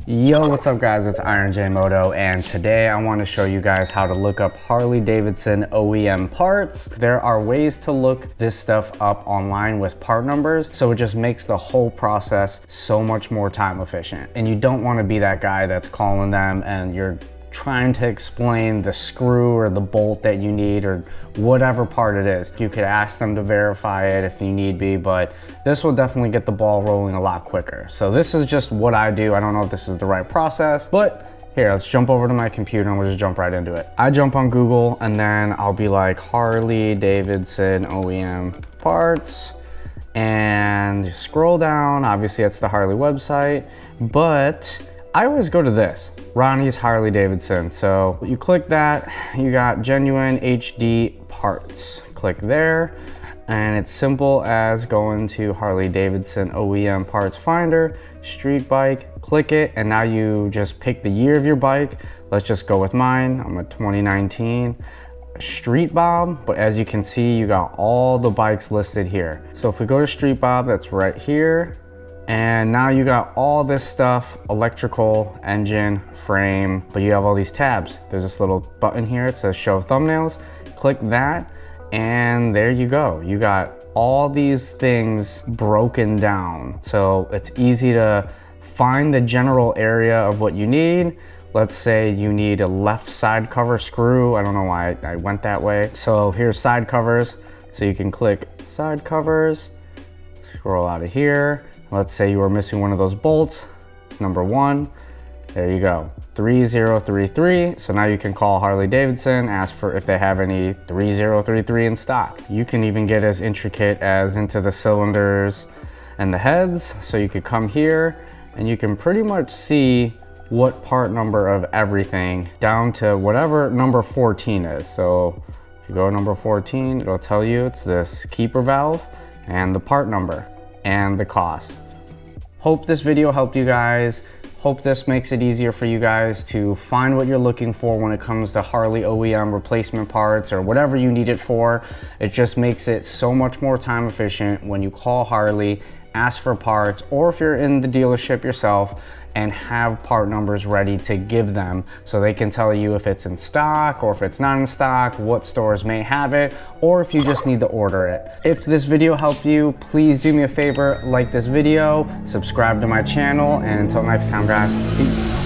Yo, what's up guys, it's Iron J Moto, and today I want to show you guys how to look up Harley-Davidson OEM parts. There are ways to look this stuff up online with part numbers, so it just makes the whole process so much more time efficient. And you don't want to be that guy that's calling them and you're trying to explain the screw or the bolt that you need or whatever part it is. You could ask them to verify it if you need be, but this will definitely get the ball rolling a lot quicker. So this is just what I do. I don't know if this is the right process, but here, let's jump over to my computer and we'll just jump right into it. I jump on Google and then I'll be like Harley-Davidson OEM parts and scroll down. Obviously it's the Harley website, but I always go to this, Ronnie's Harley-Davidson. So you click that, you got genuine HD parts. Click there, and it's simple as going to Harley-Davidson OEM parts finder, street bike, click it, and now you just pick the year of your bike. Let's just go with mine. I'm a 2019 Street Bob, but as you can see, you got all the bikes listed here. So if we go to Street Bob, that's right here. And now you got all this stuff, electrical, engine, frame, but you have all these tabs. There's this little button here, it says show thumbnails. Click that, and there you go. You got all these things broken down. So it's easy to find the general area of what you need. Let's say you need a left side cover screw. I don't know why I went that way. So here's side covers. So you can click side covers, scroll out of here. Let's say you were missing one of those bolts. It's number 1. There you go, 3033. So now you can call Harley-Davidson, ask for if they have any 3033 in stock. You can even get as intricate as into the cylinders and the heads. So you could come here and you can pretty much see what part number of everything down to whatever number 14 is. So if you go number 14, it'll tell you it's this keeper valve and the part number and the cost. Hope this video helped you guys. Hope this makes it easier for you guys to find what you're looking for when it comes to Harley OEM replacement parts or whatever you need it for. It just makes it so much more time efficient when you call Harley, ask for parts, or if you're in the dealership yourself and have part numbers ready to give them so they can tell you if it's in stock or if it's not in stock, what stores may have it, or if you just need to order it. If this video helped you, please do me a favor, like this video, subscribe to my channel, and until next time guys, peace.